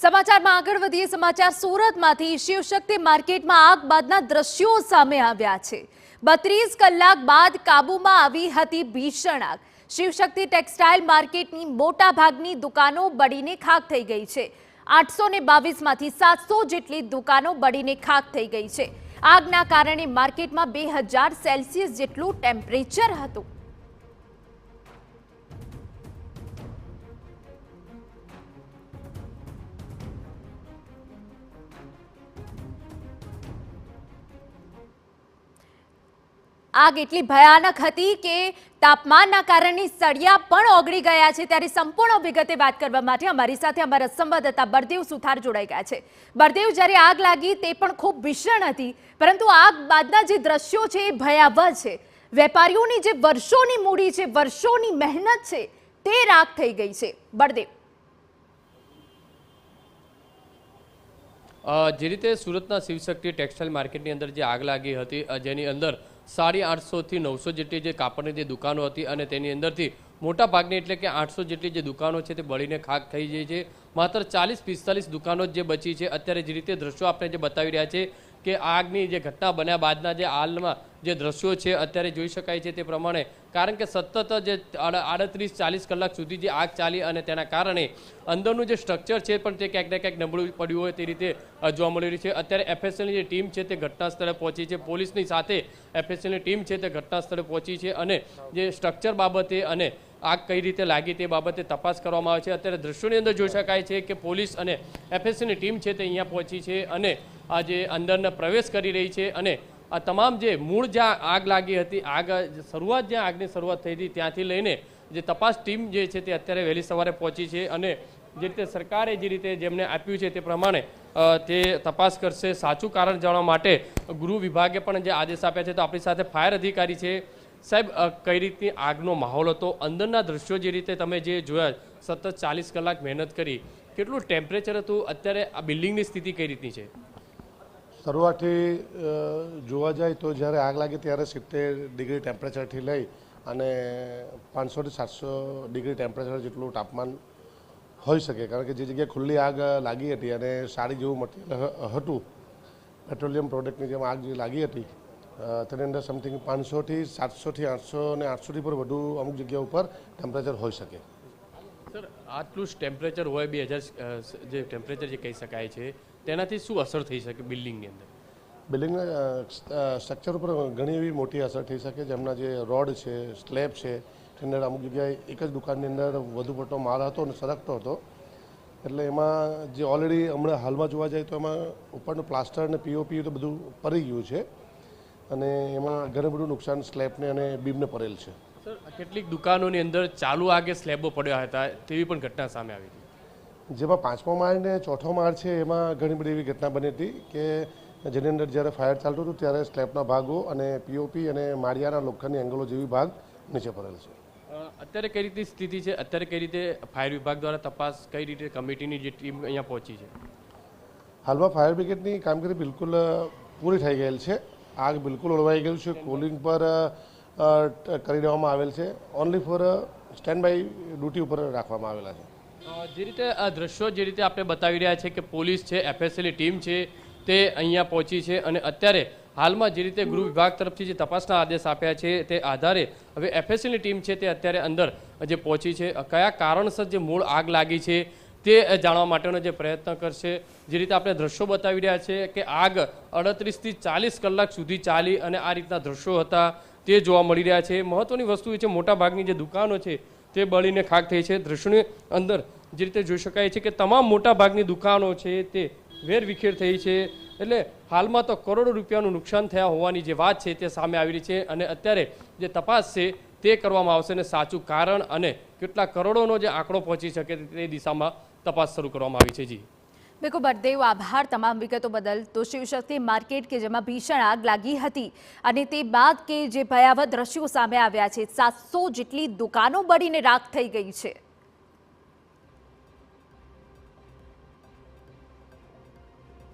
સમાચારમાં આગળ વધીએ। સમાચાર સુરતમાંથી શિવશક્તિ માર્કેટમાં આગ બાદના દ્રશ્યો સામે આવ્યા છે। 32 કલાક બાદ કાબૂમાં આવી હતી ભીષણ આગ। શિવશક્તિ ટેક્સટાઇલ માર્કેટની મોટા ભાગની દુકાનો બળીને ખાખ થઈ ગઈ છે। 822 માંથી 700 જેટલી દુકાનો બળીને ખાખ થઈ ગઈ છે। આગના કારણે માર્કેટમાં 2000 સેલ્સિયસ જેટલું ટેમ્પરેચર હતું। आग एटली भयानक हती के तापमानना कारणे सळिया पण ओगળી ગયા છે। ત્યારે સંપૂર્ણ વિગતે વાત કરવા માટે અમારી સાથે અમારા સંવાદદાતા બળદેવ સુથાર જોડાઈ ગયા છે। બળદેવ, જ્યારે આગ લાગી તે પણ ખૂબ ભીષણ હતી, પરંતુ આગ બાદના જે દ્રશ્યો છે એ ભયાવહ છે। વેપારીઓની જે વર્ષોની મૂડી છે, વર્ષોની મહેનત છે, તે રાખ થઈ ગઈ છે। બળદેવ, જે રીતે સુરતના શિવશક્તિ ટેક્સટાઇલ માર્કેટની અંદર જે આગ લાગી હતી, જેની અંદર 850 થી 900 જેટલી જે કાપડની જે દુકાનો હતી અને તેની અંદરથી મોટા ભાગની એટલે કે 800 જેટલી જે દુકાનો છે તે બળીને ખાખ થઈ ગઈ છે। માત્ર 40-45 દુકાનો જે બચી છે। અત્યારે જે રીતે દ્રશ્યો આપણે જે બતાવી રહ્યા છે કે આગની જે ઘટના બન્યા બાદના જે હાલમાં જે દ્રશ્યો છે અત્યારે જોઈ શકાય છે તે પ્રમાણે, કારણ કે સતત જે 38-40 કલાક સુધી જે આગ ચાલી અને તેના કારણે અંદરનું જે સ્ટ્રક્ચર છે પણ તે ક્યાંક ને ક્યાંક નબળું પડ્યું હોય તે રીતે જોવા મળી રહ્યું છે। અત્યારે એફએસએલની જે ટીમ છે તે ઘટના સ્થળે પહોંચી છે। પોલીસની સાથે એફએસએલની ટીમ છે તે ઘટના સ્થળે પહોંચી છે અને જે સ્ટ્રક્ચર બાબતે અને આગ કઈ રીતે લાગી તે બાબતે તપાસ કરવામાં આવે છે। અત્યારે દ્રશ્યોની અંદર જોઈ શકાય છે કે પોલીસ અને એફએસએલની ટીમ છે તે અહીંયા પહોંચી છે અને આ જે અંદરના પ્રવેશ કરી રહી છે અને આ તમામ જે મૂળ જ્યાં આગ લાગી હતી, જ્યાં આગની શરૂઆત થઈ હતી ત્યાંથી લઈને જે તપાસ ટીમ જે છે તે અત્યારે વહેલી સવારે પહોંચી છે અને જે રીતે સરકારે જે રીતે જેમને આપ્યું છે તે પ્રમાણે તે તપાસ કરશે। સાચું કારણ જાણવા માટે ગૃહ વિભાગે પણ જે આદેશ આપ્યા છે। તો આપણી સાથે ફાયર અધિકારી છે। સાહેબ, કઈ રીતની આગનો માહોલ હતો? અંદરના દ્રશ્યો જે રીતે તમે જે જોયા, સતત 40 કલાક મહેનત કરી, કેટલું ટેમ્પરેચર હતું? અત્યારે આ બિલ્ડિંગની સ્થિતિ કઈ રીતની છે? શરૂઆતથી જોવા જાય તો જ્યારે આગ લાગી ત્યારે 70 ડિગ્રી ટેમ્પરેચરથી લઈ અને 500 થી 700 ડિગ્રી ટેમ્પરેચર જેટલું તાપમાન હોઈ શકે, કારણ કે જે જગ્યાએ ખુલ્લી આગ લાગી હતી અને સાડી જેવું મટીરિયલ હતું, પેટ્રોલિયમ પ્રોડક્ટની જેમ આગ જે લાગી હતી તેની અંદર સમથિંગ 500 થી 700 થી 800 અને 800થી પર વધુ અમુક જગ્યા ઉપર ટેમ્પરેચર હોઈ શકે। સર, આટલું જ ટેમ્પરેચર હોય, 2000 જે ટેમ્પરેચર જે કહી શકાય છે, તેનાથી શું અસર થઈ શકે બિલ્ડિંગની અંદર? બિલ્ડિંગના સ્ટ્રક્ચર ઉપર ઘણી એવી મોટી અસર થઈ શકે। જેમના જે રોડ છે, સ્લેબ છે, તેની અંદર અમુક જગ્યાએ એક જ દુકાનની અંદર વધુ પડતો માલ હતો અને સરકતો હતો, એટલે એમાં જે ઓલરેડી હમણાં હાલમાં જોવા જાય તો એમાં ઉપરનું પ્લાસ્ટર અને પીઓપી તો બધું પડી ગયું છે અને એમાં ઘણું બધું નુકસાન સ્લેબને અને બીમને પડેલ છે। સર, કેટલીક દુકાનોની અંદર ચાલુ આગે સ્લેબો પડ્યા હતા તેવી પણ ઘટના સામે આવી હતી, જેમાં 5મો માળ ને 4થો માળ છે એમાં ઘણી બધી એવી ઘટના બની હતી કે જેની અંદર જ્યારે ફાયર ચાલતું હતું ત્યારે સ્લેબના ભાગો અને પીઓપી અને માળિયાના લોખંડની એંગલો જેવી ભાગ નીચે પડેલ છે। અત્યારે કઈ રીતની સ્થિતિ છે? અત્યારે કઈ રીતે ફાયર વિભાગ દ્વારા તપાસ, કઈ રીતે કમિટીની જે ટીમ અહીંયા પહોંચી છે? હાલમાં ફાયર બ્રિગેડની કામગીરી બિલકુલ પૂરી થઈ ગયેલ છે। આગ બિલકુલ ઓળવાઈ ગયું છે। કુલિંગ પર કરી દેવામાં આવેલ છે। Only for stand by duty ઉપર રાખવામાં આવેલા છે। જે રીતે આ દ્રશ્યો જે રીતે આપણે બતાવી રહ્યા છે કે પોલીસ છે, એફએસએલની ટીમ છે તે અહીંયા પહોંચી છે અને અત્યારે હાલમાં જે રીતે ગૃહ વિભાગ તરફથી જે તપાસના આદેશ આપ્યા છે તે આધારે હવે એફએસએલની ટીમ છે તે અત્યારે અંદર જે પહોંચી છે, કયા કારણસર જે મૂળ આગ લાગી છે તે જાણવા માટેનો જે પ્રયત્ન કરશે। જે રીતે આપણે દ્રશ્યો બતાવી રહ્યા છે કે આગ 38 થી 40 કલાક સુધી ચાલી અને આ રીતના દ્રશ્યો હતા તે જોવા મળી રહ્યા છે। મહત્વની વસ્તુ એ છે મોટાભાગની જે દુકાનો છે તે બળીને ખાખ થઈ છે। દ્રશ્યોની અંદર જે રીતે જોઈ શકાય છે કે તમામ મોટાભાગની દુકાનો છે તે વેરવિખેર થઈ છે, એટલે હાલમાં તો કરોડો રૂપિયાનું નુકસાન થયા હોવાની જે વાત છે તે સામે આવી રહી છે અને અત્યારે જે તપાસ છે તે કરવામાં આવશે અને સાચું કારણ અને કેટલા કરોડોનો જે આંકડો પહોંચી શકે તે દિશામાં તપાસ શરૂ કરવામાં આવી છે। જી બિલકુલ બળદેવ, આભાર તમામ વિગતો બદલ। તો શિવશક્તિ માર્કેટ કે જેમાં ભીષણ આગ લાગી હતી અને તે બાદ કે જે ભયાવહ દ્રશ્યો સામે આવ્યા છે, 700 જેટલી દુકાનો બળીને રાખ થઈ ગઈ છે।